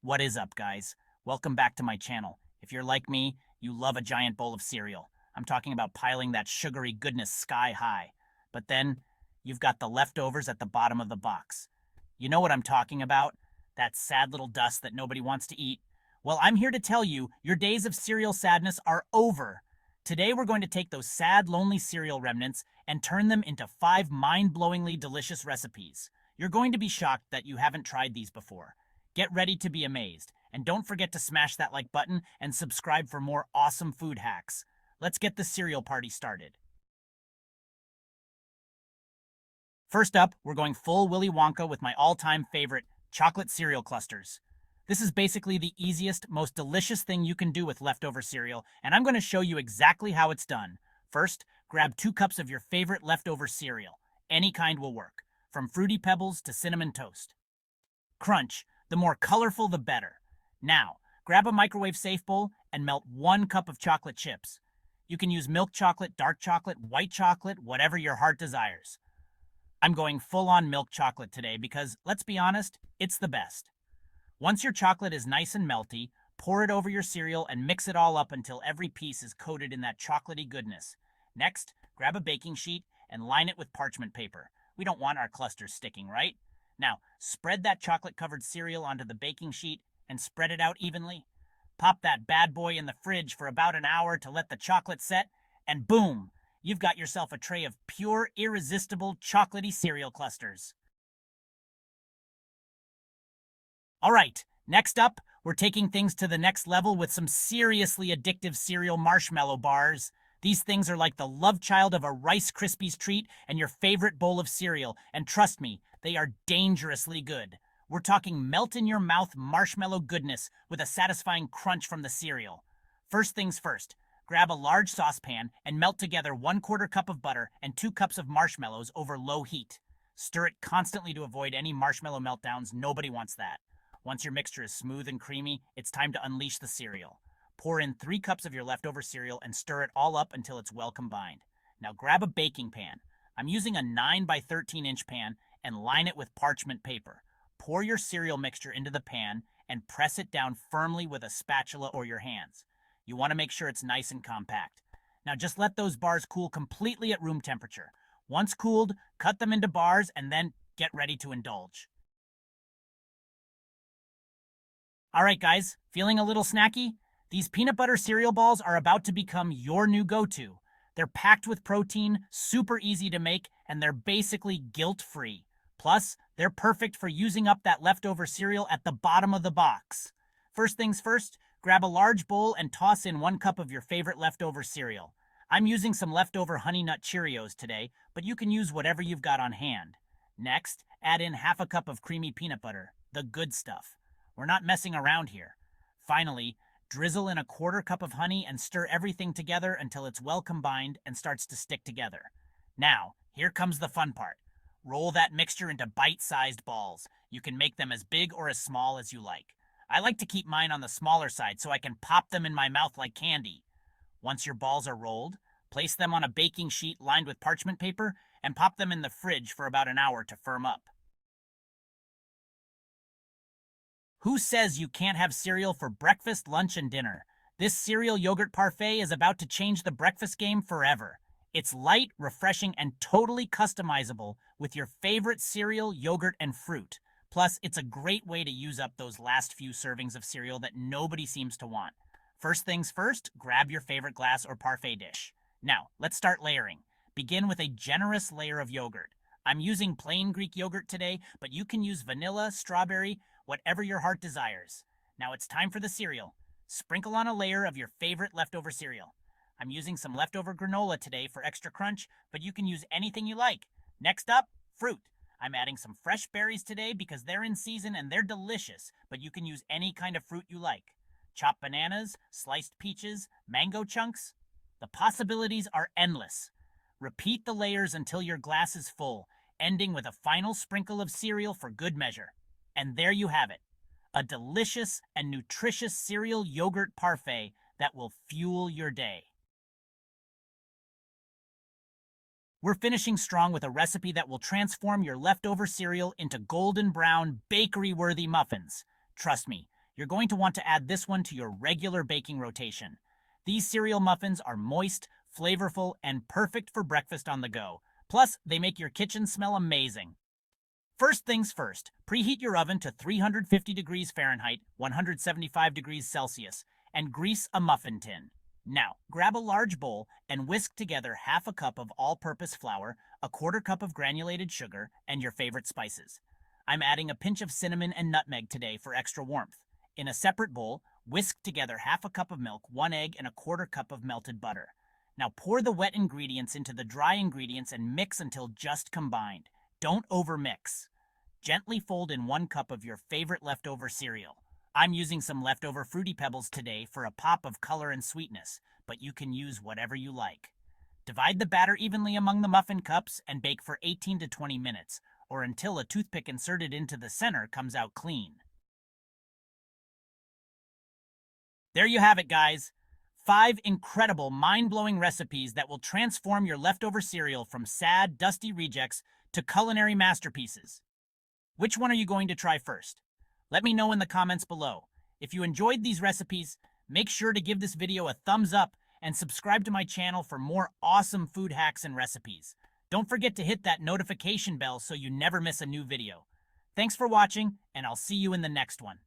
What is up, guys? Welcome back to my channel. If you're like me, you love a giant bowl of cereal. I'm talking about piling that sugary goodness sky high. But then, you've got the leftovers at the bottom of the box. You know what I'm talking about? That sad little dust that nobody wants to eat. Well, I'm here to tell you, your days of cereal sadness are over. Today we're going to take those sad, lonely cereal remnants and turn them into 5 mind-blowingly delicious recipes. You're going to be shocked that you haven't tried these before. Get ready to be amazed, and don't forget to smash that like button and subscribe for more awesome food hacks. Let's get the cereal party started. First up, we're going full Willy Wonka with my all-time favorite, chocolate cereal clusters. This is basically the easiest, most delicious thing you can do with leftover cereal, and I'm going to show you exactly how it's done. First, grab 2 cups of your favorite leftover cereal. Any kind will work, from Fruity Pebbles to Cinnamon Toast. Crunch, the more colorful the better. Now, grab a microwave-safe bowl and melt 1 cup of chocolate chips. You can use milk chocolate, dark chocolate, white chocolate, whatever your heart desires. I'm going full-on milk chocolate today because, let's be honest, it's the best. Once your chocolate is nice and melty, pour it over your cereal and mix it all up until every piece is coated in that chocolatey goodness. Next, grab a baking sheet and line it with parchment paper. We don't want our clusters sticking, right? Now, spread that chocolate-covered cereal onto the baking sheet and spread it out evenly. Pop that bad boy in the fridge for about an hour to let the chocolate set, and boom! You've got yourself a tray of pure, irresistible, chocolatey cereal clusters. Alright, next up, we're taking things to the next level with some seriously addictive cereal marshmallow bars. These things are like the love child of a Rice Krispies treat and your favorite bowl of cereal, and trust me, they are dangerously good. We're talking melt-in-your-mouth marshmallow goodness with a satisfying crunch from the cereal. First things first, grab a large saucepan and melt together 1/4 cup of butter and 2 cups of marshmallows over low heat. Stir it constantly to avoid any marshmallow meltdowns. Nobody wants that. Once your mixture is smooth and creamy, it's time to unleash the cereal. Pour in 3 cups of your leftover cereal and stir it all up until it's well combined. Now grab a baking pan. I'm using a 9 by 13 inch pan and line it with parchment paper. Pour your cereal mixture into the pan and press it down firmly with a spatula or your hands. You want to make sure it's nice and compact. Now just let those bars cool completely at room temperature. Once cooled, cut them into bars and then get ready to indulge. Alright guys, feeling a little snacky? These peanut butter cereal balls are about to become your new go-to. They're packed with protein, super easy to make, and they're basically guilt-free. Plus, they're perfect for using up that leftover cereal at the bottom of the box. First things first, grab a large bowl and toss in 1 cup of your favorite leftover cereal. I'm using some leftover Honey Nut Cheerios today, but you can use whatever you've got on hand. Next, add in 1/2 cup of creamy peanut butter, the good stuff. We're not messing around here. Finally, drizzle in a 1/4 cup of honey and stir everything together until it's well combined and starts to stick together. Now, here comes the fun part. Roll that mixture into bite-sized balls. You can make them as big or as small as you like. I like to keep mine on the smaller side so I can pop them in my mouth like candy. Once your balls are rolled, place them on a baking sheet lined with parchment paper and pop them in the fridge for about an hour to firm up. Who says you can't have cereal for breakfast, lunch, and dinner? This cereal yogurt parfait is about to change the breakfast game forever. It's light, refreshing, and totally customizable with your favorite cereal, yogurt, and fruit. Plus, it's a great way to use up those last few servings of cereal that nobody seems to want. First things first, grab your favorite glass or parfait dish. Now, let's start layering. Begin with a generous layer of yogurt. I'm using plain Greek yogurt today, but you can use vanilla, strawberry, whatever your heart desires. Now it's time for the cereal. Sprinkle on a layer of your favorite leftover cereal. I'm using some leftover granola today for extra crunch, but you can use anything you like. Next up, fruit. I'm adding some fresh berries today because they're in season and they're delicious, but you can use any kind of fruit you like. Chopped bananas, sliced peaches, mango chunks. The possibilities are endless. Repeat the layers until your glass is full, ending with a final sprinkle of cereal for good measure. And there you have it, a delicious and nutritious cereal yogurt parfait that will fuel your day. We're finishing strong with a recipe that will transform your leftover cereal into golden brown, bakery-worthy muffins. Trust me, you're going to want to add this one to your regular baking rotation. These cereal muffins are moist, flavorful, and perfect for breakfast on the go. Plus, they make your kitchen smell amazing. First things first, preheat your oven to 350 degrees Fahrenheit, 175 degrees Celsius, and grease a muffin tin. Now, grab a large bowl and whisk together half a cup of all-purpose flour, a quarter cup of granulated sugar, and your favorite spices. I'm adding a pinch of cinnamon and nutmeg today for extra warmth. In a separate bowl, whisk together half a cup of milk, 1 egg, and a quarter cup of melted butter. Now pour the wet ingredients into the dry ingredients and mix until just combined. Don't overmix. Gently fold in 1 cup of your favorite leftover cereal. I'm using some leftover Fruity Pebbles today for a pop of color and sweetness, but you can use whatever you like. Divide the batter evenly among the muffin cups and bake for 18 to 20 minutes, or until a toothpick inserted into the center comes out clean. There you have it, guys. 5 incredible, mind-blowing recipes that will transform your leftover cereal from sad, dusty rejects to culinary masterpieces. Which one are you going to try first? Let me know in the comments below. If you enjoyed these recipes, make sure to give this video a thumbs up and subscribe to my channel for more awesome food hacks and recipes. Don't forget to hit that notification bell so you never miss a new video. Thanks for watching, and I'll see you in the next one.